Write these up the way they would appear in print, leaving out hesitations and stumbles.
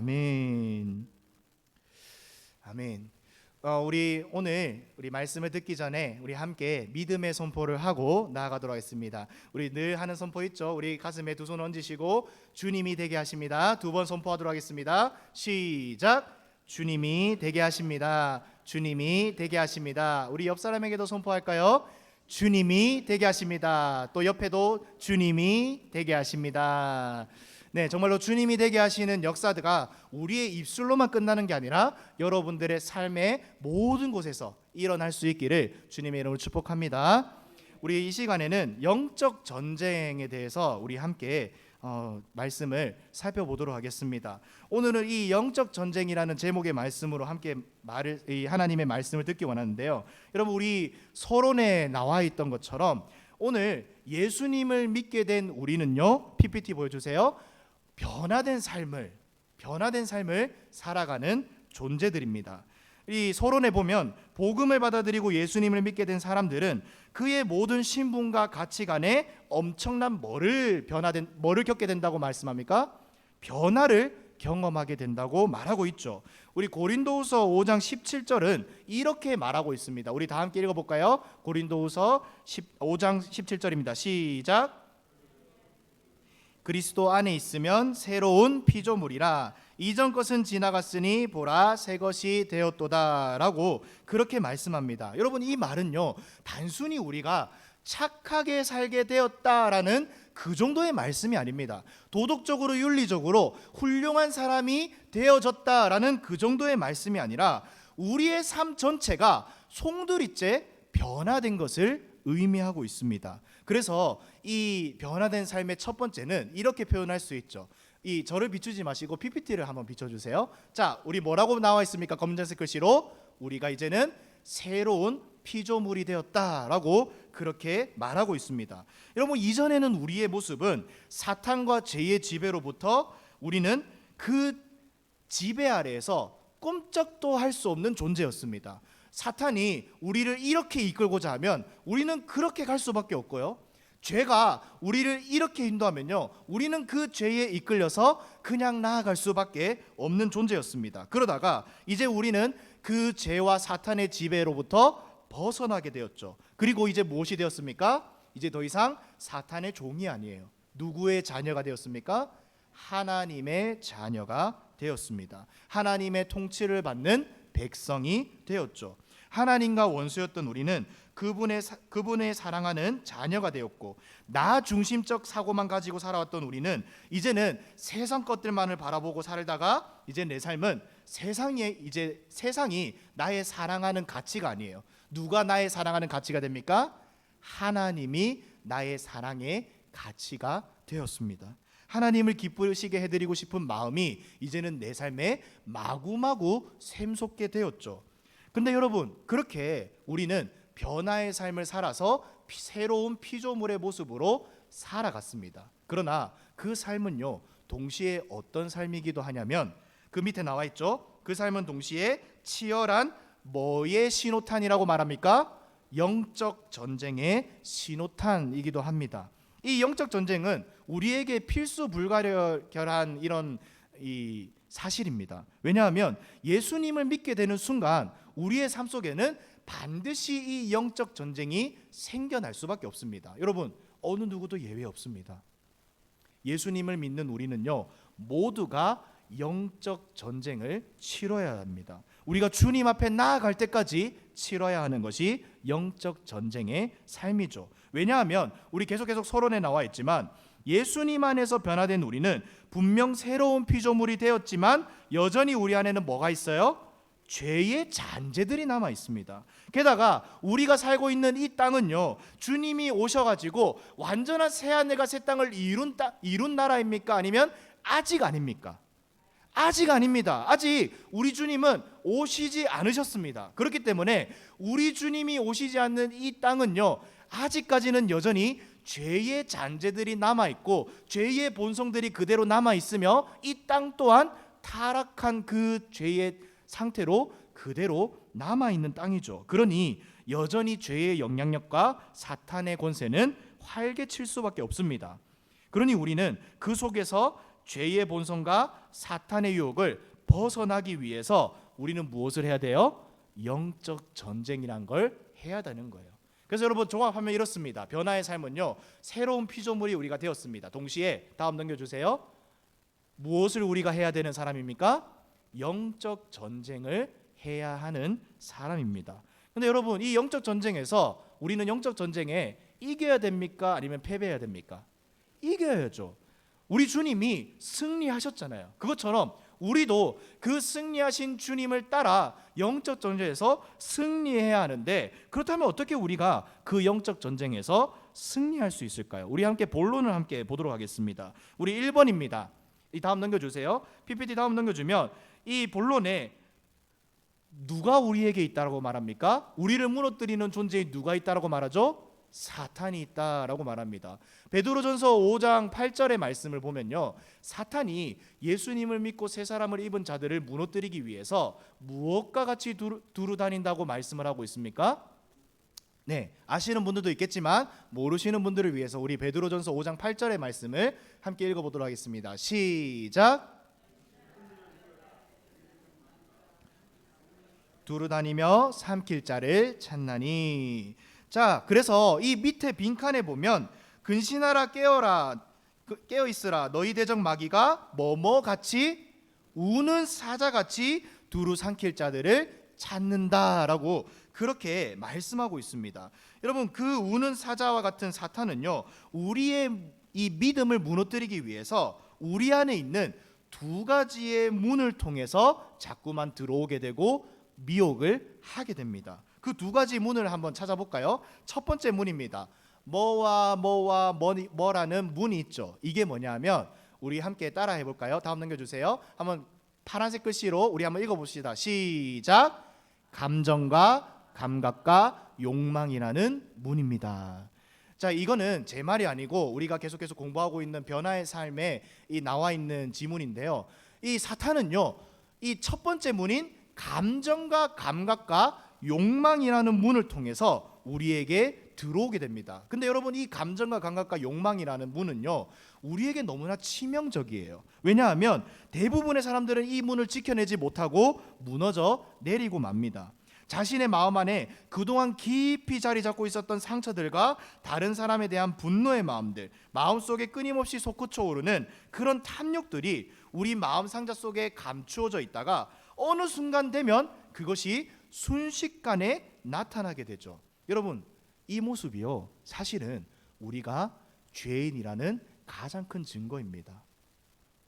아멘. 아멘. 우리 오늘 말씀을 듣기 전에 우리 함께 믿음의 선포를 하고 나아가도록 하겠습니다. 우리 늘 하는 선포 있죠? 우리 가슴에 두 손 얹으시고 주님이 되게 하십니다. 두 번 선포하도록 하겠습니다. 시작. 주님이 되게 하십니다. 주님이 되게 하십니다. 우리 옆 사람에게도 선포할까요? 주님이 되게 하십니다. 또 옆에도 주님이 되게 하십니다. 네, 정말로 주님이 되게 하시는 역사가 우리의 입술로만 끝나는 게 아니라 여러분들의 삶의 모든 곳에서 일어날 수 있기를 주님의 이름으로 축복합니다. 우리 이 시간에는 영적 전쟁에 대해서 우리 함께 말씀을 살펴보도록 하겠습니다. 오늘은 이 영적 전쟁이라는 제목의 말씀으로 함께 하나님의 말씀을 듣기 원하는데요. 여러분, 우리 서론에 나와 있던 것처럼 오늘 예수님을 믿게 된 우리는요, PPT 보여주세요. 변화된 삶을 살아가는 존재들입니다. 이 서론에 보면 복음을 받아들이고 예수님을 믿게 된 사람들은 그의 모든 신분과 가치관에 엄청난 뭐를 겪게 된다고 말씀합니까? 변화를 경험하게 된다고 말하고 있죠. 우리 고린도후서 5장 17절은 이렇게 말하고 있습니다. 우리 다 함께 읽어볼까요? 고린도후서 5장 17절입니다. 시작. 그리스도 안에 있으면 새로운 피조물이라 이전 것은 지나갔으니 보라 새 것이 되었도다 라고 그렇게 말씀합니다. 여러분, 이 말은요, 단순히 우리가 착하게 살게 되었다라는 그 정도의 말씀이 아닙니다. 도덕적으로 윤리적으로 훌륭한 사람이 되어졌다라는 그 정도의 말씀이 아니라 우리의 삶 전체가 송두리째 변화된 것을 의미하고 있습니다. 그래서 이 변화된 삶의 첫 번째는 이렇게 표현할 수 있죠. 이 저를 비추지 마시고 PPT를 한번 비춰주세요. 자, 우리 뭐라고 나와 있습니까? 검정색 글씨로 우리가 이제는 새로운 피조물이 되었다라고 그렇게 말하고 있습니다. 여러분, 이전에는 우리의 모습은 사탄과 죄의 지배로부터 우리는 그 지배 아래에서 꼼짝도 할 수 없는 존재였습니다. 사탄이 우리를 이렇게 이끌고자 하면 우리는 그렇게 갈 수밖에 없고요, 죄가 우리를 이렇게 인도하면요, 우리는 그 죄에 이끌려서 그냥 나아갈 수밖에 없는 존재였습니다. 그러다가 이제 우리는 그 죄와 사탄의 지배로부터 벗어나게 되었죠. 그리고 이제 무엇이 되었습니까? 이제 더 이상 사탄의 종이 아니에요. 누구의 자녀가 되었습니까? 하나님의 자녀가 되었습니다. 하나님의 통치를 받는 백성이 되었죠. 하나님과 원수였던 우리는 그분의 사랑하는 자녀가 되었고, 나 중심적 사고만 가지고 살아왔던 우리는 이제는 세상 것들만을 바라보고 살다가 이제 내 삶은 세상이 나의 사랑하는 가치가 아니에요. 누가 나의 사랑하는 가치가 됩니까? 하나님이 나의 사랑의 가치가 되었습니다. 하나님을 기쁘시게 해드리고 싶은 마음이 이제는 내 삶에 마구마구 샘솟게 되었죠. 근데 여러분, 그렇게 우리는 변화의 삶을 살아서 새로운 피조물의 모습으로 살아갔습니다. 그러나 그 삶은요, 동시에 어떤 삶이기도 하냐면 그 밑에 나와 있죠. 그 삶은 동시에 치열한 뭐의 신호탄이라고 말합니까? 영적 전쟁의 신호탄이기도 합니다. 이 영적 전쟁은 우리에게 필수 불가결한 이런 이 사실입니다. 왜냐하면 예수님을 믿게 되는 순간 우리의 삶 속에는 반드시 이 영적 전쟁이 생겨날 수밖에 없습니다. 여러분, 어느 누구도 예외 없습니다. 예수님을 믿는 우리는요, 모두가 영적 전쟁을 치러야 합니다. 우리가 주님 앞에 나아갈 때까지 치러야 하는 것이 영적 전쟁의 삶이죠. 왜냐하면 우리 계속 서론에 나와 있지만 예수님 안에서 변화된 우리는 분명 새로운 피조물이 되었지만 여전히 우리 안에는 뭐가 있어요? 죄의 잔재들이 남아 있습니다. 게다가 우리가 살고 있는 이 땅은요, 주님이 오셔가지고 완전한 새하늘과 새 땅을 이룬 나라입니까? 아니면 아직 아닙니까? 아직 아닙니다. 아직 우리 주님은 오시지 않으셨습니다. 그렇기 때문에 우리 주님이 오시지 않는 이 땅은요, 아직까지는 여전히 죄의 잔재들이 남아있고 죄의 본성들이 그대로 남아있으며 이 땅 또한 타락한 그 죄의 상태로 그대로 남아있는 땅이죠. 그러니 여전히 죄의 영향력과 사탄의 권세는 활개칠 수밖에 없습니다. 그러니 우리는 그 속에서 죄의 본성과 사탄의 유혹을 벗어나기 위해서 우리는 무엇을 해야 돼요? 영적 전쟁이란 걸 해야 되는 거예요. 그래서 여러분 종합하면 이렇습니다. 변화의 삶은요, 새로운 피조물이 우리가 되었습니다. 동시에 다음 넘겨주세요. 무엇을 우리가 해야 되는 사람입니까? 영적 전쟁을 해야 하는 사람입니다. 근데 여러분, 이 영적 전쟁에서 우리는 영적 전쟁에 이겨야 됩니까? 아니면 패배해야 됩니까? 이겨야죠. 우리 주님이 승리하셨잖아요. 그것처럼 우리도 그 승리하신 주님을 따라 영적 전쟁에서 승리해야 하는데, 그렇다면 어떻게 우리가 그 영적 전쟁에서 승리할 수 있을까요? 우리 함께 본론을 함께 보도록 하겠습니다. 우리 1번입니다. 이 다음 넘겨주세요. PPT 다음 넘겨주면 이 본론에 누가 우리에게 있다라고 말합니까? 우리를 무너뜨리는 존재에 누가 있다라고 말하죠? 사탄이 있다라고 말합니다. 베드로전서 5장 8절의 말씀을 보면요, 사탄이 예수님을 믿고 새 사람을 입은 자들을 무너뜨리기 위해서 무엇과 같이 두루 다닌다고 말씀을 하고 있습니까? 네, 아시는 분들도 있겠지만 모르시는 분들을 위해서 우리 베드로전서 5장 8절의 말씀을 함께 읽어보도록 하겠습니다. 시작. 두루 다니며 삼킬 자를 찾나니. 자, 그래서 이 밑에 빈칸에 보면 근신하라 깨어라 깨어 있으라 너희 대적 마귀가 뭐뭐 같이 우는 사자같이 두루 삼킬 자들을 찾는다라고 그렇게 말씀하고 있습니다. 여러분, 그 우는 사자와 같은 사탄은요, 우리의 이 믿음을 무너뜨리기 위해서 우리 안에 있는 두 가지의 문을 통해서 자꾸만 들어오게 되고 미혹을 하게 됩니다. 그 두 가지 문을 한번 찾아볼까요? 첫 번째 문입니다. 뭐라는 문이 있죠. 이게 뭐냐면 우리 함께 따라 해볼까요? 다음 넘겨주세요. 한번 파란색 글씨로 우리 한번 읽어봅시다. 시작. 감정과 감각과 욕망이라는 문입니다. 자, 이거는 제 말이 아니고 우리가 계속해서 공부하고 있는 변화의 삶에 이 나와 있는 지문인데요. 이 사탄은요, 이 첫 번째 문인 감정과 감각과 욕망이라는 문을 통해서 우리에게 들어오게 됩니다. 근데 여러분, 이 감정과 감각과 욕망이라는 문은요, 우리에게 너무나 치명적이에요. 왜냐하면 대부분의 사람들은 이 문을 지켜내지 못하고 무너져 내리고 맙니다. 자신의 마음 안에 그동안 깊이 자리 잡고 있었던 상처들과 다른 사람에 대한 분노의 마음들, 마음속에 끊임없이 솟구쳐 오르는 그런 탐욕들이 우리 마음 상자 속에 감추어져 있다가 어느 순간 되면 그것이 순식간에 나타나게 되죠. 여러분, 이 모습이요, 사실은 우리가 죄인이라는 가장 큰 증거입니다.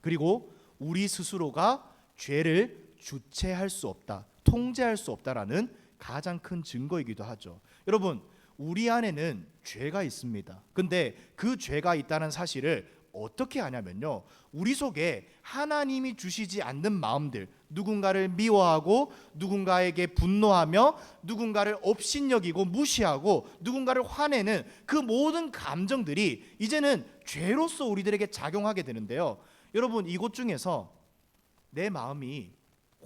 그리고 우리 스스로가 죄를 주체할 수 없다, 통제할 수 없다라는 가장 큰 증거이기도 하죠. 여러분, 우리 안에는 죄가 있습니다. 근데 그 죄가 있다는 사실을 어떻게 하냐면요, 우리 속에 하나님이 주시지 않는 마음들, 누군가를 미워하고 누군가에게 분노하며 누군가를 업신여기고 무시하고 누군가를 화내는 그 모든 감정들이 이제는 죄로서 우리들에게 작용하게 되는데요. 여러분, 이것 중에서 내 마음이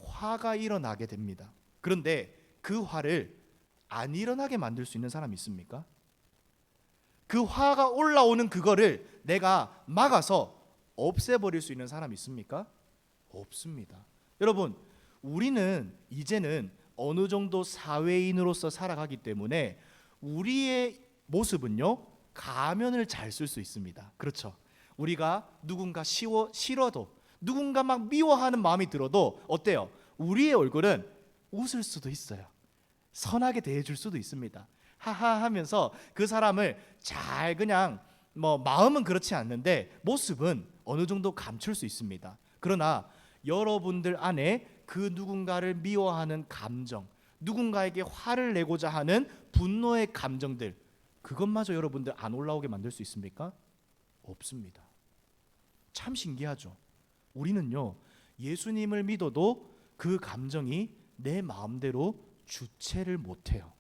화가 일어나게 됩니다. 그런데 그 화를 안 일어나게 만들 수 있는 사람이 있습니까? 그 화가 올라오는 그거를 내가 막아서 없애버릴 수 있는 사람이 있습니까? 없습니다. 여러분, 우리는 이제는 어느 정도 사회인으로서 살아가기 때문에 우리의 모습은요, 가면을 잘 쓸 수 있습니다. 그렇죠? 우리가 누군가 싫어도 누군가 막 미워하는 마음이 들어도 어때요? 우리의 얼굴은 웃을 수도 있어요. 선하게 대해줄 수도 있습니다. 하하 하면서 그 사람을 잘 그냥 마음은 그렇지 않는데 모습은 어느 정도 감출 수 있습니다. 그러나 여러분들 안에 그 누군가를 미워하는 감정, 누군가에게 화를 내고자 하는 분노의 감정들, 그것마저 여러분들 안 올라오게 만들 수 있습니까? 없습니다. 참 신기하죠. 우리는요, 예수님을 믿어도 그 감정이 내 마음대로 주체를 못해요.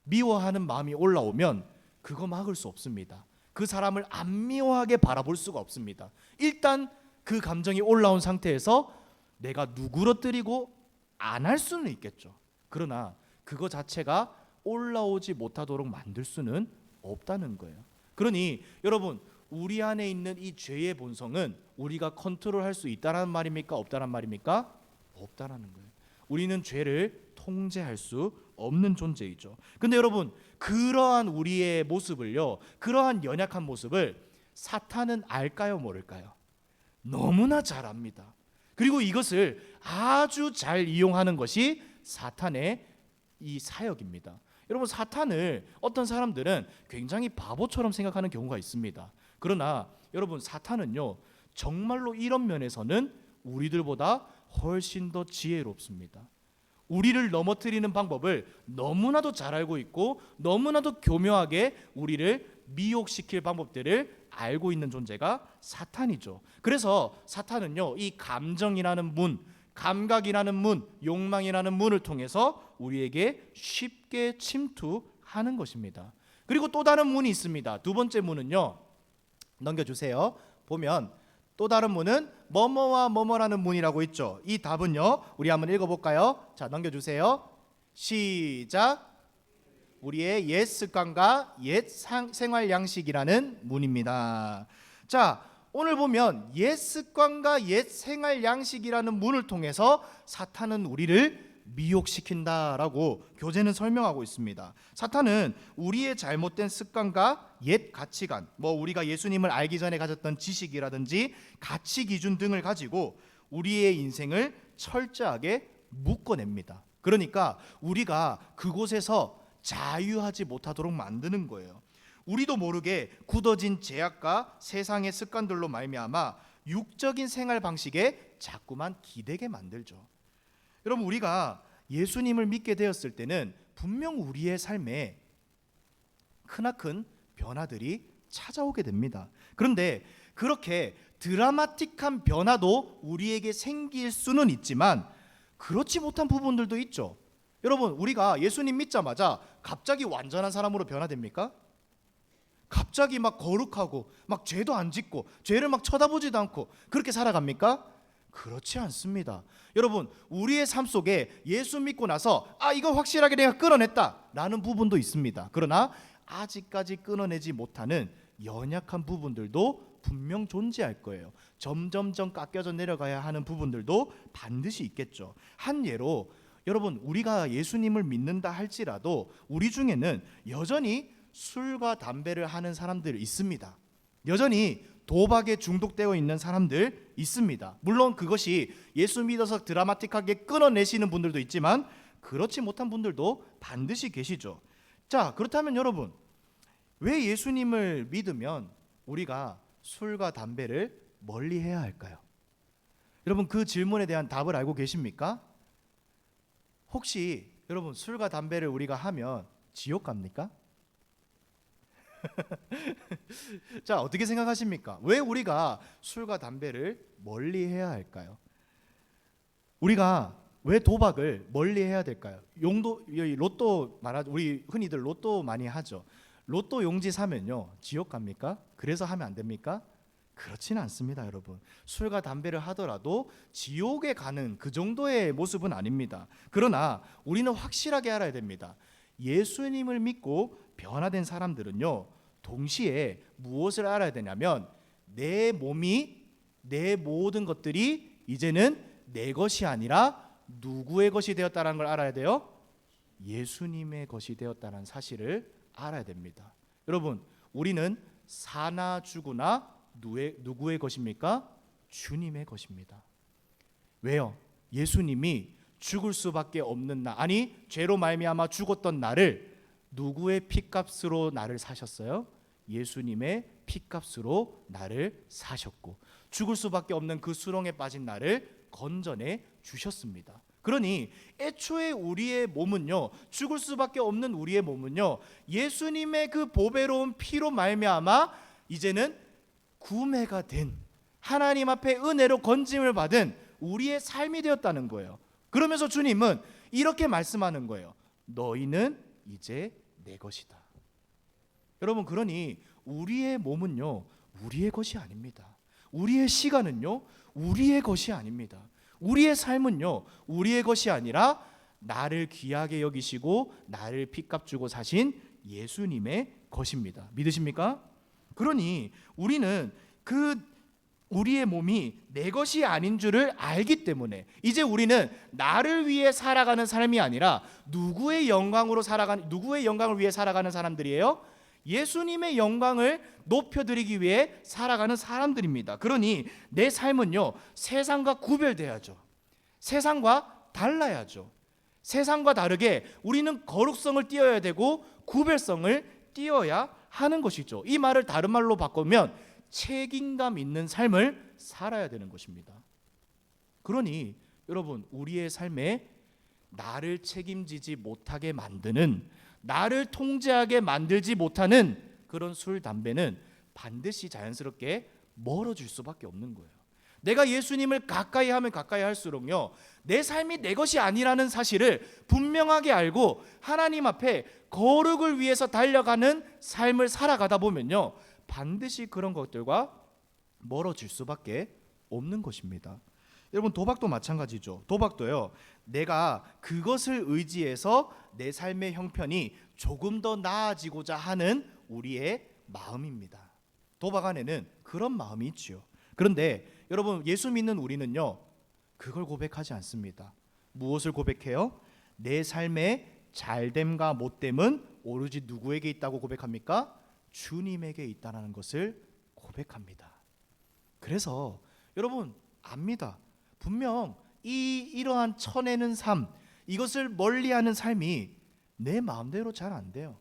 미워하는 마음이 올라오면 그거 막을 수 없습니다. 그 사람을 안 미워하게 바라볼 수가 없습니다. 일단 그 감정이 올라온 상태에서 내가 누구러뜨리고 안 할 수는 있겠죠. 그러나 그거 자체가 올라오지 못하도록 만들 수는 없다는 거예요. 그러니 여러분, 우리 안에 있는 이 죄의 본성은 우리가 컨트롤할 수 있다는 말입니까? 없다는 말입니까? 없다라는 거예요. 우리는 죄를 통제할 수 없는 존재이죠. 근데 여러분, 그러한 우리의 모습을요, 그러한 연약한 모습을 사탄은 알까요, 모를까요? 너무나 잘 압니다. 그리고 이것을 아주 잘 이용하는 것이 사탄의 이 사역입니다. 여러분, 사탄을 어떤 사람들은 굉장히 바보처럼 생각하는 경우가 있습니다. 그러나 여러분, 사탄은요, 정말로 이런 면에서는 우리들보다 훨씬 더 지혜롭습니다. 우리를 넘어뜨리는 방법을 너무나도 잘 알고 있고 너무나도 교묘하게 우리를 미혹시킬 방법들을 알고 있는 존재가 사탄이죠. 그래서 사탄은요, 이 감정이라는 문, 감각이라는 문, 욕망이라는 문을 통해서 우리에게 쉽게 침투하는 것입니다. 그리고 또 다른 문이 있습니다. 두 번째 문은요, 넘겨주세요. 보면 또 다른 문은 뭐뭐와 뭐뭐라는 문이라고 있죠. 이 답은요, 우리 한번 읽어볼까요? 자, 넘겨주세요. 시작. 우리의 옛 습관과 옛 생활 양식이라는 문입니다. 자, 오늘 보면 옛 습관과 옛 생활 양식이라는 문을 통해서 사탄은 우리를 미혹시킨다라고 교재는 설명하고 있습니다. 사탄은 우리의 잘못된 습관과 옛 가치관, 우리가 예수님을 알기 전에 가졌던 지식이라든지 가치 기준 등을 가지고 우리의 인생을 철저하게 묶어냅니다. 그러니까 우리가 그곳에서 자유하지 못하도록 만드는 거예요. 우리도 모르게 굳어진 제약과 세상의 습관들로 말미암아 육적인 생활 방식에 자꾸만 기대게 만들죠. 여러분, 우리가 예수님을 믿게 되었을 때는 분명 우리의 삶에 크나큰 변화들이 찾아오게 됩니다. 그런데 그렇게 드라마틱한 변화도 우리에게 생길 수는 있지만 그렇지 못한 부분들도 있죠. 여러분, 우리가 예수님 믿자마자 갑자기 완전한 사람으로 변화됩니까? 갑자기 막 거룩하고 막 죄도 안 짓고 죄를 막 쳐다보지도 않고 그렇게 살아갑니까? 그렇지 않습니다. 여러분, 우리의 삶 속에 예수 믿고 나서 이거 확실하게 내가 끊어냈다 라는 부분도 있습니다. 그러나 아직까지 끊어내지 못하는 연약한 부분들도 분명 존재할 거예요. 점점점 깎여져 내려가야 하는 부분들도 반드시 있겠죠. 한 예로, 여러분, 우리가 예수님을 믿는다 할지라도 우리 중에는 여전히 술과 담배를 하는 사람들 있습니다. 여전히 도박에 중독되어 있는 사람들 있습니다. 물론 그것이 예수 믿어서 드라마틱하게 끊어내시는 분들도 있지만 그렇지 못한 분들도 반드시 계시죠. 자, 그렇다면 여러분, 왜 예수님을 믿으면 우리가 술과 담배를 멀리해야 할까요? 여러분, 그 질문에 대한 답을 알고 계십니까? 혹시 여러분, 술과 담배를 우리가 하면 지옥 갑니까? 자, 어떻게 생각하십니까? 왜 우리가 술과 담배를 멀리해야 할까요? 우리가 왜 도박을 멀리해야 될까요? 로또 말하죠. 우리 흔히들 로또 많이 하죠. 로또 용지 사면요, 지옥 갑니까? 그래서 하면 안 됩니까? 그렇지는 않습니다, 여러분. 술과 담배를 하더라도 지옥에 가는 그 정도의 모습은 아닙니다. 그러나 우리는 확실하게 알아야 됩니다. 예수님을 믿고 변화된 사람들은요, 동시에 무엇을 알아야 되냐면 내 몸이, 내 모든 것들이 이제는 내 것이 아니라 누구의 것이 되었다는 걸 알아야 돼요? 예수님의 것이 되었다는 사실을 알아야 됩니다. 여러분, 우리는 사나 죽으나 누구의 것입니까? 주님의 것입니다. 왜요? 예수님이 죽을 수밖에 없는 나, 아니 죄로 말미암아 죽었던 나를 누구의 피값으로 나를 사셨어요? 예수님의 피값으로 나를 사셨고 죽을 수밖에 없는 그 수렁에 빠진 나를 건져내 주셨습니다. 그러니 애초에 우리의 몸은요, 죽을 수밖에 없는 우리의 몸은요, 예수님의 그 보배로운 피로 말미암아 이제는 구매가 된, 하나님 앞에 은혜로 건짐을 받은 우리의 삶이 되었다는 거예요. 그러면서 주님은 이렇게 말씀하는 거예요. 너희는 이제 내 것이다. 여러분, 그러니 우리의 몸은요, 우리의 것이 아닙니다. 우리의 시간은요, 우리의 것이 아닙니다. 우리의 삶은요, 우리의 것이 아니라 나를 귀하게 여기시고 나를 피값 주고 사신 예수님의 것입니다. 믿으십니까? 그러니 우리는 우리의 몸이 내 것이 아닌 줄을 알기 때문에 이제 우리는 나를 위해 살아가는 삶이 아니라 누구의 영광을 위해 살아가는 사람들이에요? 예수님의 영광을 높여드리기 위해 살아가는 사람들입니다. 그러니 내 삶은요, 세상과 구별돼야죠. 세상과 달라야죠. 세상과 다르게 우리는 거룩성을 띄어야 되고 구별성을 띄어야 하는 것이죠. 이 말을 다른 말로 바꾸면 책임감 있는 삶을 살아야 되는 것입니다. 그러니 여러분, 우리의 삶에 나를 책임지지 못하게 만드는, 나를 통제하게 만들지 못하는 그런 술, 담배는 반드시 자연스럽게 멀어질 수밖에 없는 거예요. 내가 예수님을 가까이 하면 가까이 할수록요, 내 삶이 내 것이 아니라는 사실을 분명하게 알고 하나님 앞에 거룩을 위해서 달려가는 삶을 살아가다 보면요, 반드시 그런 것들과 멀어질 수밖에 없는 것입니다. 여러분, 도박도 마찬가지죠. 도박도요, 내가 그것을 의지해서 내 삶의 형편이 조금 더 나아지고자 하는 우리의 마음입니다. 도박 안에는 그런 마음이 있지요. 그런데 여러분, 예수 믿는 우리는요, 그걸 고백하지 않습니다. 무엇을 고백해요? 내 삶의 잘됨과 못됨은 오로지 누구에게 있다고 고백합니까? 주님에게 있다는 것을 고백합니다. 그래서 여러분 압니다. 분명 이러한 쳐내는 삶, 이것을 멀리하는 삶이 내 마음대로 잘 안 돼요.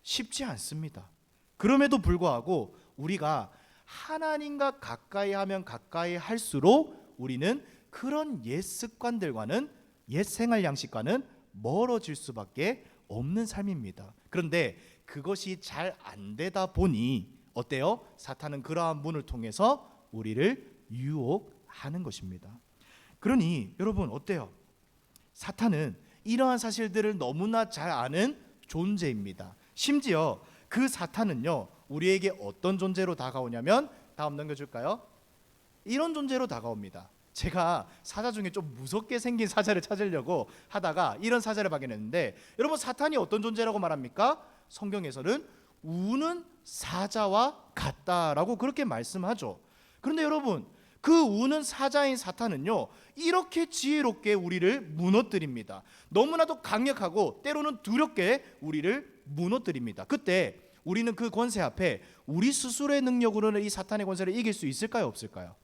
쉽지 않습니다. 그럼에도 불구하고 우리가 하나님과 가까이 하면 가까이 할수록 우리는 그런 옛 습관들과는, 옛 생활 양식과는 멀어질 수밖에 없는 삶입니다. 그런데 그것이 잘 안 되다 보니 어때요? 사탄은 그러한 문을 통해서 우리를 유혹하는 것입니다. 그러니 여러분 어때요? 사탄은 이러한 사실들을 너무나 잘 아는 존재입니다. 심지어 그 사탄은요, 우리에게 어떤 존재로 다가오냐면, 다음 넘겨줄까요? 이런 존재로 다가옵니다. 제가 사자 중에 좀 무섭게 생긴 사자를 찾으려고 하다가 이런 사자를 발견했는데, 여러분 사탄이 어떤 존재라고 말합니까? 성경에서는 우는 사자와 같다라고 그렇게 말씀하죠. 그런데 여러분, 그 우는 사자인 사탄은요, 이렇게 지혜롭게 우리를 무너뜨립니다. 너무나도 강력하고 때로는 두렵게 우리를 무너뜨립니다. 그때 우리는 그 권세 앞에 우리 스스로의 능력으로는 이 사탄의 권세를 이길 수 있을까요? 없을까요?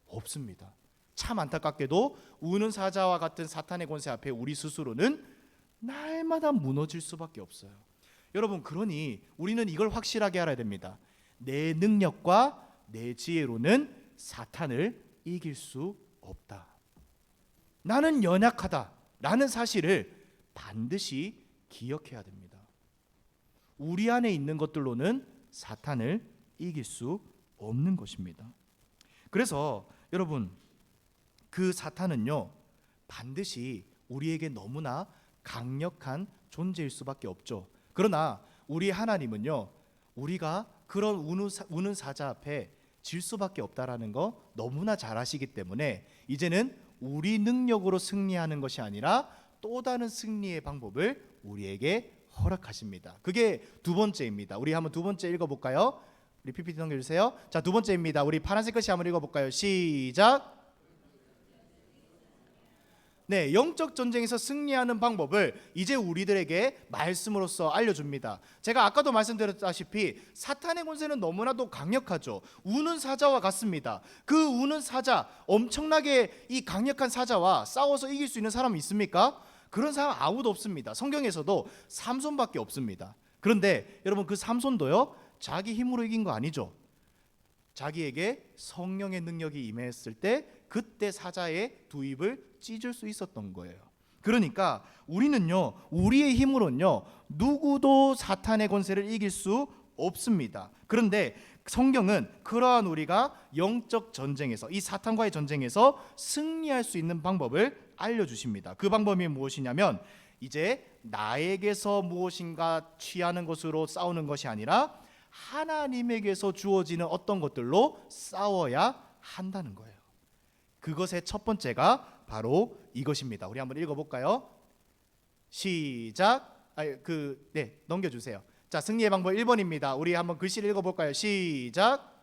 없습니다. 참 안타깝게도 우는 사자와 같은 사탄의 권세 앞에 우리 스스로는 날마다 무너질 수밖에 없어요. 여러분, 그러니 우리는 이걸 확실하게 알아야 됩니다. 내 능력과 내 지혜로는 사탄을 이길 수 없다. 나는 연약하다라는 사실을 반드시 기억해야 됩니다. 우리 안에 있는 것들로는 사탄을 이길 수 없는 것입니다. 그래서 여러분, 그 사탄은요, 반드시 우리에게 너무나 강력한 존재일 수밖에 없죠. 그러나 우리 하나님은요, 우리가 그런 우는 사자 앞에 질 수밖에 없다라는 거 너무나 잘 아시기 때문에 이제는 우리 능력으로 승리하는 것이 아니라 또 다른 승리의 방법을 우리에게 허락하십니다. 그게 두 번째입니다. 우리 한번 두 번째 읽어볼까요? 우리 PPT 넘겨주세요. 자, 두 번째입니다. 우리 파란색 글씨 한번 읽어볼까요? 시작. 네, 영적 전쟁에서 승리하는 방법을 이제 우리들에게 말씀으로써 알려줍니다. 제가 아까도 말씀드렸다시피 사탄의 권세는 너무나도 강력하죠. 우는 사자와 같습니다. 그 우는 사자, 엄청나게 이 강력한 사자와 싸워서 이길 수 있는 사람이 있습니까? 그런 사람 아무도 없습니다. 성경에서도 삼손밖에 없습니다. 그런데 여러분, 그 삼손도요, 자기 힘으로 이긴 거 아니죠. 자기에게 성령의 능력이 임했을 때 그때 사자의 두 입을 찢을 수 있었던 거예요. 그러니까 우리는요, 우리의 힘으로는요, 누구도 사탄의 권세를 이길 수 없습니다. 그런데 성경은 그러한 우리가 영적 전쟁에서, 이 사탄과의 전쟁에서 승리할 수 있는 방법을 알려주십니다. 그 방법이 무엇이냐면, 이제 나에게서 무엇인가 취하는 것으로 싸우는 것이 아니라 하나님에게서 주어지는 어떤 것들로 싸워야 한다는 거예요. 그것의 첫 번째가 바로 이것입니다. 우리 한번 읽어볼까요? 시작. 넘겨주세요. 자, 자, 승리의 방법 1번입니다. 우리 한번 글씨를 읽어볼까요? 시작.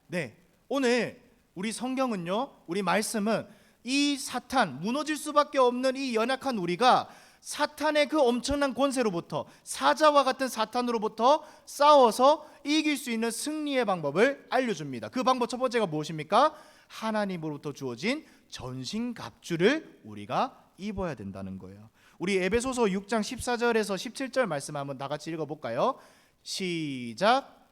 네, 오늘 우리 성경은요, 우리 말씀은 이 사탄, 무너질 수밖에 없는 이 연약한 우리가 사탄의 그 엄청난 권세로부터, 사자와 같은 사탄으로부터 싸워서 이길 수 있는 승리의 방법을 알려줍니다. 그 방법 첫 번째가 무엇입니까? 하나님으로부터 주어진 전신갑주를 우리가 입어야 된다는 거예요. 우리 에베소서 6장 14절에서 17절 말씀 한번 다 같이 읽어볼까요? 시작.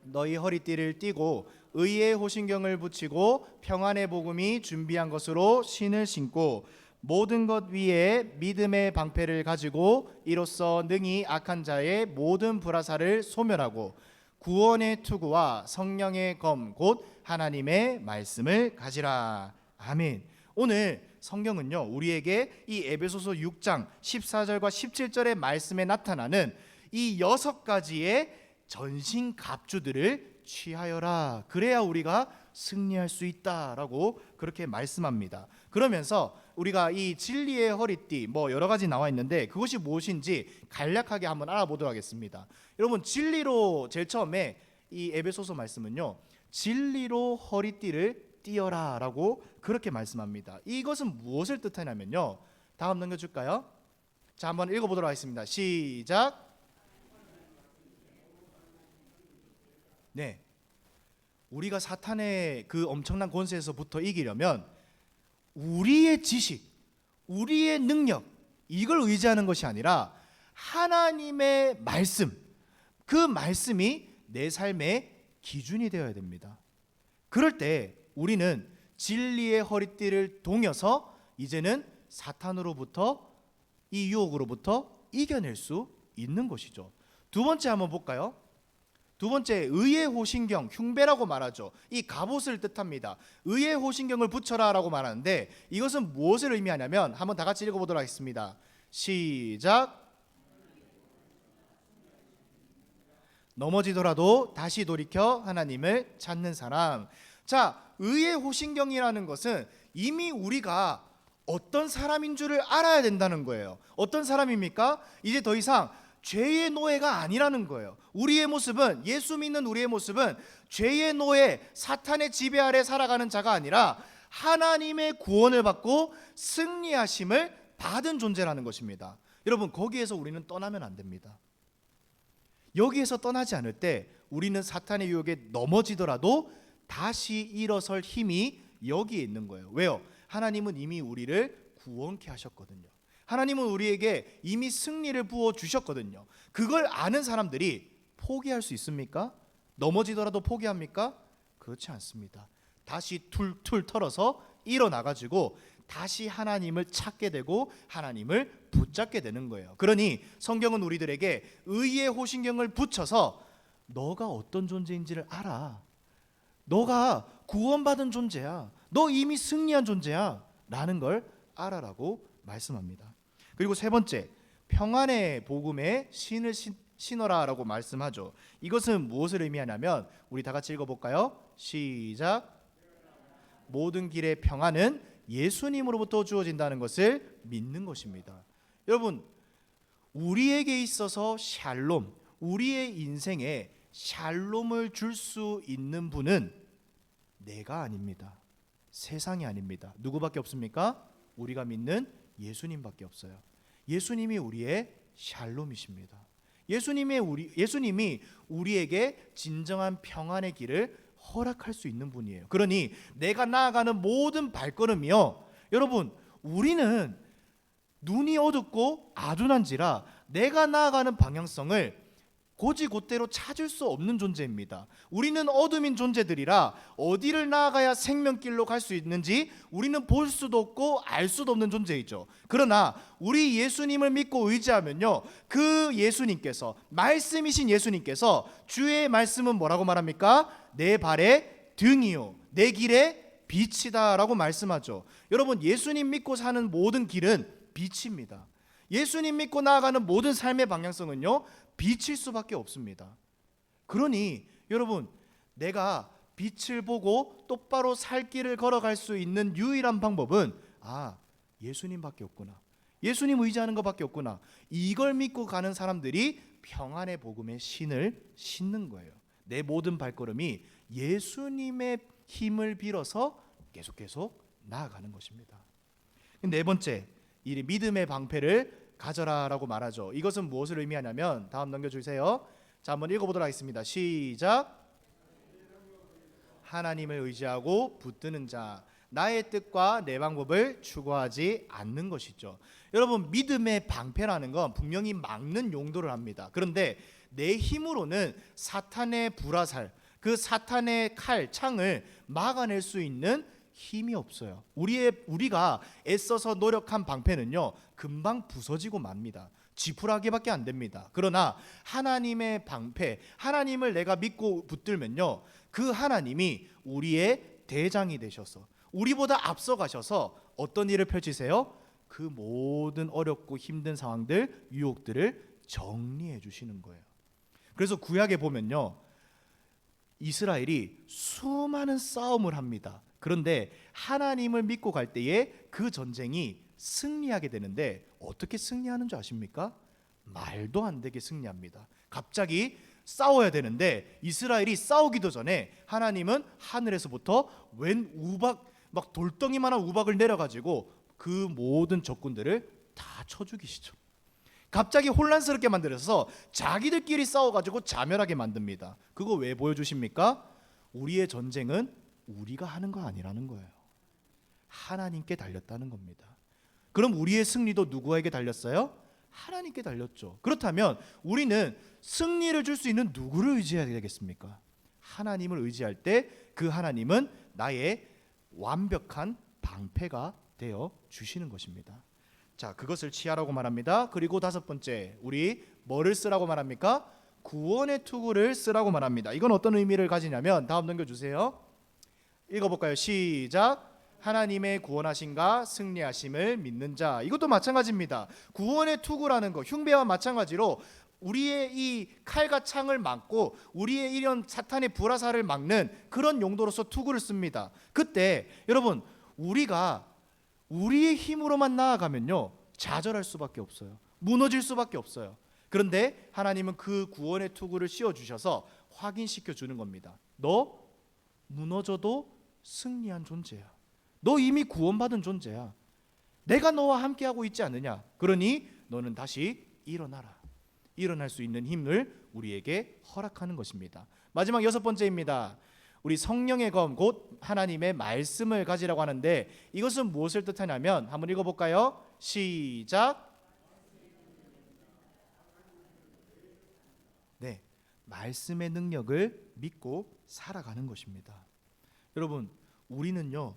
너희 허리띠를 띠고 의의 호신경을 붙이고 평안의 복음이 준비한 것으로 신을 신고 모든 것 위에 믿음의 방패를 가지고 이로써 능히 악한 자의 모든 불화살을 소멸하고 구원의 투구와 성령의 검 곧 하나님의 말씀을 가지라. 아멘. 오늘 성경은요, 우리에게 이 에베소서 6장 14절과 17절의 말씀에 나타나는 이 6가지의 전신 갑주들을 취하여라. 그래야 우리가 승리할 수 있다라고 그렇게 말씀합니다. 그러면서 우리가 이 진리의 허리띠 뭐 여러 가지 나와 있는데 그것이 무엇인지 간략하게 한번 알아보도록 하겠습니다. 여러분, 진리로 제일 처음에 이 에베소서 말씀은요, 진리로 허리띠를 띠어라라고 그렇게 말씀합니다. 이것은 무엇을 뜻하냐면요, 다음 넘겨줄까요? 자, 한번 읽어보도록 하겠습니다. 시작. 네, 우리가 사탄의 그 엄청난 권세에서부터 이기려면 우리의 지식, 우리의 능력, 이걸 의지하는 것이 아니라 하나님의 말씀, 그 말씀이 내 삶의 기준이 되어야 됩니다. 그럴 때 우리는 진리의 허리띠를 동여서 이제는 사탄으로부터, 이 유혹으로부터 이겨낼 수 있는 것이죠. 두 번째 한번 볼까요? 두 번째, 의의 호신경, 흉배라고 말하죠. 이 갑옷을 뜻합니다. 의의 호신경을 붙여라 라고 말하는데 이것은 무엇을 의미하냐면 한번 다 같이 읽어보도록 하겠습니다. 시작. 넘어지더라도 다시 돌이켜 하나님을 찾는 사람. 자, 의의 호신경이라는 것은 이미 우리가 어떤 사람인 줄을 알아야 된다는 거예요. 어떤 사람입니까? 이제 더 이상 죄의 노예가 아니라는 거예요. 우리의 모습은, 예수 믿는 우리의 모습은 죄의 노예, 사탄의 지배 아래 살아가는 자가 아니라 하나님의 구원을 받고 승리하심을 받은 존재라는 것입니다. 여러분, 거기에서 우리는 떠나면 안 됩니다. 여기에서 떠나지 않을 때 우리는 사탄의 유혹에 넘어지더라도 다시 일어설 힘이 여기에 있는 거예요. 왜요? 하나님은 이미 우리를 구원케 하셨거든요. 하나님은 우리에게 이미 승리를 부어주셨거든요. 그걸 아는 사람들이 포기할 수 있습니까? 넘어지더라도 포기합니까? 그렇지 않습니다. 다시 툴툴 털어서 일어나가지고 다시 하나님을 찾게 되고 하나님을 붙잡게 되는 거예요. 그러니 성경은 우리들에게 의의 호신경을 붙여서 너가 어떤 존재인지를 알아. 너가 구원받은 존재야. 너 이미 승리한 존재야 라는 걸 알아라고 말씀합니다. 그리고 세 번째, 평안의 복음에 신을 신어라 라고 말씀하죠. 이것은 무엇을 의미하냐면 우리 다 같이 읽어볼까요? 시작. 모든 길의 평안은 예수님으로부터 주어진다는 것을 믿는 것입니다. 여러분, 우리에게 있어서 샬롬, 우리의 인생에 샬롬을 줄 수 있는 분은 내가 아닙니다. 세상이 아닙니다. 누구밖에 없습니까? 우리가 믿는 예수님밖에 없어요. 예수님이 우리의 샬롬이십니다. 예수님이 우리에게 진정한 평안의 길을 허락할 수 있는 분이에요. 그러니 내가 나아가는 모든 발걸음이요, 여러분, 우리는 눈이 어둡고 아둔한지라 내가 나아가는 방향성을 곧이곧대로 찾을 수 없는 존재입니다. 우리는 어둠인 존재들이라 어디를 나아가야 생명길로 갈 수 있는지 우리는 볼 수도 없고 알 수도 없는 존재이죠. 그러나 우리 예수님을 믿고 의지하면요, 그 예수님께서, 말씀이신 예수님께서 주의 말씀은 뭐라고 말합니까? 내 발의 등이요 내 길의 빛이다 라고 말씀하죠. 여러분, 예수님 믿고 사는 모든 길은 빛입니다. 예수님 믿고 나아가는 모든 삶의 방향성은요, 빛일 수밖에 없습니다. 그러니 여러분, 내가 빛을 보고 똑바로 살 길을 걸어갈 수 있는 유일한 방법은 예수님밖에 없구나. 예수님 의지하는 것밖에 없구나. 이걸 믿고 가는 사람들이 평안의 복음의 신을 신는 거예요. 내 모든 발걸음이 예수님의 힘을 빌어서 계속 나아가는 것입니다. 네 번째, 이 믿음의 방패를 가져라라고 말하죠. 이것은 무엇을 의미하냐면, 다음 넘겨주세요. 자, 한번 읽어보도록 하겠습니다. 시작. 하나님을 의지하고 붙드는 자, 나의 뜻과 내 방법을 추구하지 않는 것이죠. 여러분, 믿음의 방패라는 건 분명히 막는 용도를 합니다. 그런데 내 힘으로는 사탄의 불화살, 그 사탄의 칼, 창을 막아낼 수 있는 힘이 없어요. 우리가 애써서 노력한 방패는요, 금방 부서지고 맙니다. 지푸라기밖에 안 됩니다. 그러나 하나님의 방패, 하나님을 내가 믿고 붙들면요, 그 하나님이 우리의 대장이 되셔서 우리보다 앞서가셔서 어떤 일을 펼치세요? 그 모든 어렵고 힘든 상황들, 유혹들을 정리해 주시는 거예요. 그래서 구약에 보면요, 이스라엘이 수많은 싸움을 합니다. 그런데 하나님을 믿고 갈 때에 그 전쟁이 승리하게 되는데, 어떻게 승리하는 줄 아십니까? 말도 안 되게 승리합니다. 갑자기 싸워야 되는데 이스라엘이 싸우기도 전에 하나님은 하늘에서부터 웬 우박, 막 돌덩이만한 우박을 내려가지고 그 모든 적군들을 다 쳐 죽이시죠. 갑자기 혼란스럽게 만들어서 자기들끼리 싸워가지고 자멸하게 만듭니다. 그거 왜 보여주십니까? 우리의 전쟁은 우리가 하는 거 아니라는 거예요. 하나님께 달렸다는 겁니다. 그럼 우리의 승리도 누구에게 달렸어요? 하나님께 달렸죠. 그렇다면 우리는 승리를 줄 수 있는 누구를 의지해야 되겠습니까? 하나님을 의지할 때 그 하나님은 나의 완벽한 방패가 되어 주시는 것입니다. 자, 그것을 취하라고 말합니다. 그리고 다섯 번째, 우리 뭐를 쓰라고 말합니까? 구원의 투구를 쓰라고 말합니다. 이건 어떤 의미를 가지냐면, 다음 넘겨주세요. 읽어볼까요? 시작. 하나님의 구원하심과 승리하심을 믿는 자. 이것도 마찬가지입니다. 구원의 투구라는 거, 흉배와 마찬가지로 우리의 이 칼과 창을 막고 우리의 이런 사탄의 불화살을 막는 그런 용도로서 투구를 씁니다. 그때 여러분, 우리가 우리의 힘으로만 나아가면요, 좌절할 수밖에 없어요. 무너질 수밖에 없어요. 그런데 하나님은 그 구원의 투구를 씌워주셔서 확인시켜 주는 겁니다. 너 무너져도 승리한 존재야. 너 이미 구원받은 존재야. 내가 너와 함께하고 있지 않느냐. 그러니 너는 다시 일어나라. 일어날 수 있는 힘을 우리에게 허락하는 것입니다. 마지막 여섯 번째입니다. 우리 성령의 검, 곧 하나님의 말씀을 가지라고 하는데, 이것은 무엇을 뜻하냐면, 한번 읽어볼까요? 시작. 네, 말씀의 능력을 믿고 살아가는 것입니다. 여러분, 우리는요,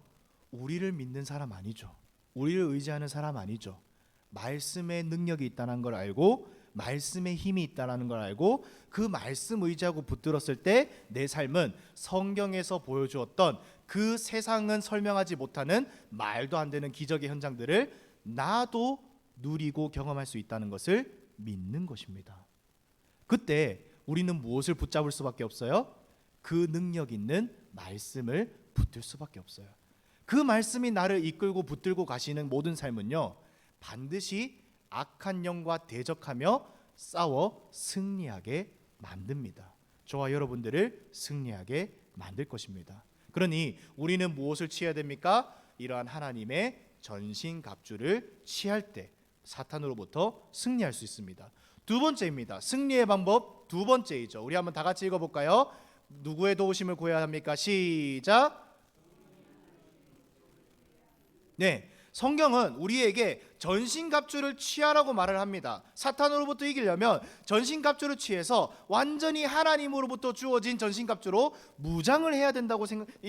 우리를 믿는 사람 아니죠. 우리를 의지하는 사람 아니죠. 말씀의 능력이 있다는 걸 알고, 말씀의 힘이 있다는 걸 알고, 그 말씀 의지하고 붙들었을 때 내 삶은 성경에서 보여주었던 그 세상은 설명하지 못하는 말도 안 되는 기적의 현장들을 나도 누리고 경험할 수 있다는 것을 믿는 것입니다. 그때 우리는 무엇을 붙잡을 수밖에 없어요? 그 능력 있는 말씀을 붙들 수밖에 없어요. 그 말씀이 나를 이끌고 붙들고 가시는 모든 삶은요, 반드시 악한 영과 대적하며 싸워 승리하게 만듭니다. 저와 여러분들을 승리하게 만들 것입니다. 그러니 우리는 무엇을 취해야 됩니까? 이러한 하나님의 전신갑주를 취할 때 사탄으로부터 승리할 수 있습니다. 두 번째입니다. 승리의 방법 두 번째이죠. 우리 한번 다 같이 읽어볼까요? 누구의 도우심을 구해야 합니까? 시작. 네, 성경은 우리에게 전신갑주를 취하라고 말을 합니다. 사탄으로부터 이기려면 전신갑주를 취해서 완전히 하나님으로부터 주어진 전신갑주로 무장을 해야 된다고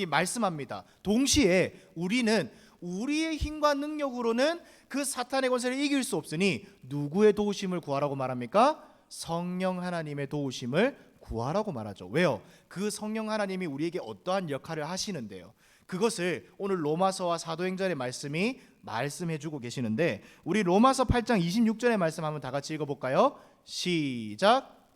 말씀합니다. 동시에 우리는 우리의 힘과 능력으로는 그 사탄의 권세를 이길 수 없으니 누구의 도우심을 구하라고 말합니까? 성령 하나님의 도우심을 구하라고 말하죠. 왜요? 그 성령 하나님이 우리에게 어떠한 역할을 하시는데요. 그것을 오늘 로마서와 사도행전의 말씀이 말씀해주고 계시는데, 우리 로마서 8장 26절의 말씀 한번 다 같이 읽어볼까요? 시작.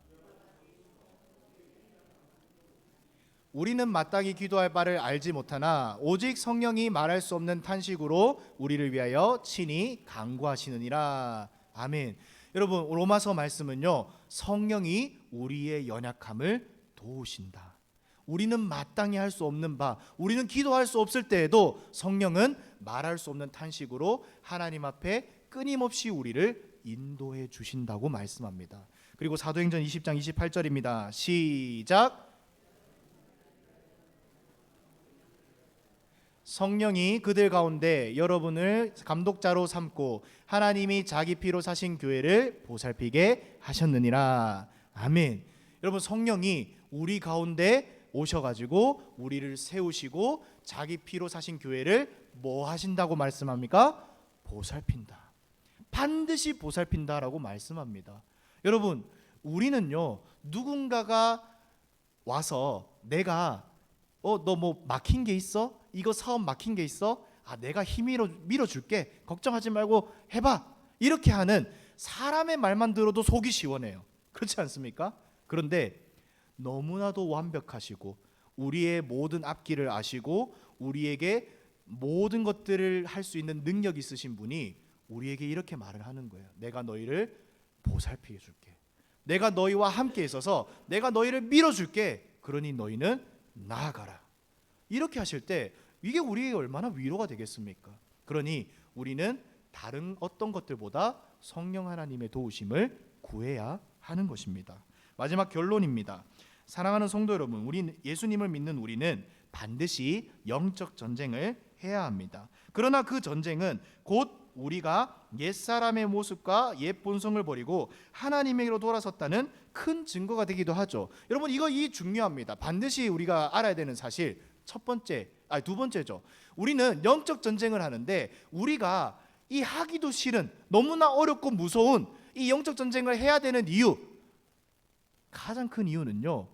우리는 마땅히 기도할 바를 알지 못하나 오직 성령이 말할 수 없는 탄식으로 우리를 위하여 친히 간구하시느니라. 아멘. 여러분, 로마서 말씀은요, 성령이 우리의 연약함을 도우신다. 우리는 마땅히 할 수 없는 바, 우리는 기도할 수 없을 때에도 성령은 말할 수 없는 탄식으로 하나님 앞에 끊임없이 우리를 인도해 주신다고 말씀합니다. 그리고 사도행전 20장 28절입니다. 시작. 성령이 그들 가운데 여러분을 감독자로 삼고 하나님이 자기 피로 사신 교회를 보살피게 하셨느니라. 아멘. 여러분, 성령이 우리 가운데 오셔가지고 우리를 세우시고 자기 피로 사신 교회를 뭐 하신다고 말씀합니까? 보살핀다. 반드시 보살핀다라고 말씀합니다. 여러분, 우리는요, 누군가가 와서 내가 너 뭐 막힌 게 있어? 이거 사업 막힌 게 있어? 내가 힘으로 밀어줄게. 걱정하지 말고 해봐. 이렇게 하는 사람의 말만 들어도 속이 시원해요. 그렇지 않습니까? 그런데 너무나도 완벽하시고 우리의 모든 앞길을 아시고 우리에게 모든 것들을 할 수 있는 능력이 있으신 분이 우리에게 이렇게 말을 하는 거예요. 내가 너희를 보살피게 줄게. 내가 너희와 함께 있어서 내가 너희를 밀어줄게. 그러니 너희는 나아가라. 이렇게 하실 때 이게 우리에게 얼마나 위로가 되겠습니까? 그러니 우리는 다른 어떤 것들보다 성령 하나님의 도우심을 구해야 하는 것입니다. 마지막 결론입니다. 사랑하는 성도 여러분, 우리 예수님을 믿는 우리는 반드시 영적 전쟁을 해야 합니다. 그러나 그 전쟁은 곧 우리가 옛사람의 모습과 옛 본성을 버리고 하나님에게로 돌아섰다는 큰 증거가 되기도 하죠. 여러분, 이 중요합니다. 반드시 우리가 알아야 되는 사실, 두 번째죠. 우리는 영적 전쟁을 하는데 우리가 이 하기도 싫은 너무나 어렵고 무서운 이 영적 전쟁을 해야 되는 이유, 가장 큰 이유는요,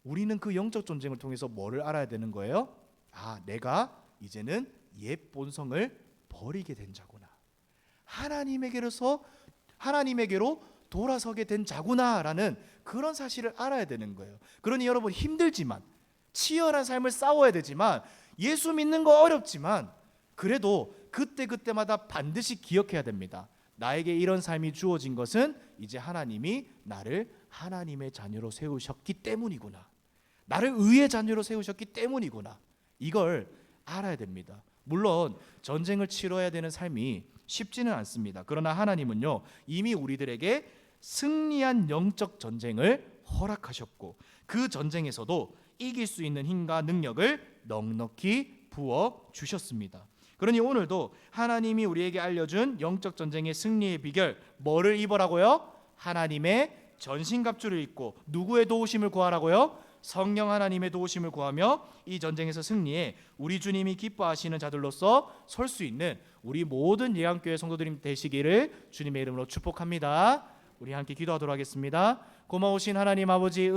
우리는 그 영적 전쟁을 통해서 뭐를 알아야 되는 거예요? 내가 이제는 옛 본성을 버리게 된 자구나. 하나님에게로 돌아서게 된 자구나라는 그런 사실을 알아야 되는 거예요. 그러니 여러분, 힘들지만 치열한 삶을 싸워야 되지만 예수 믿는 거 어렵지만 그래도 그때마다 반드시 기억해야 됩니다. 나에게 이런 삶이 주어진 것은 이제 하나님이 나를 하나님의 자녀로 세우셨기 때문이구나. 나를 의의 자녀로 세우셨기 때문이구나. 이걸 알아야 됩니다. 물론 전쟁을 치러야 되는 삶이 쉽지는 않습니다. 그러나 하나님은요, 이미 우리들에게 승리한 영적 전쟁을 허락하셨고 그 전쟁에서도 이길 수 있는 힘과 능력을 넉넉히 부어 주셨습니다. 그러니 오늘도 하나님이 우리에게 알려준 영적 전쟁의 승리의 비결, 뭐를 입으라고요? 하나님의 전신갑주를 입고 누구의 도우심을 구하라고요? 성령 하나님의 도우심을 구하며 이 전쟁에서 승리해 우리 주님이 기뻐하시는 자들로서 설 수 있는 우리 모든 예강교회 성도들이 되시기를 주님의 이름으로 축복합니다. 우리 함께 기도하도록 하겠습니다. 고마우신 하나님 아버지,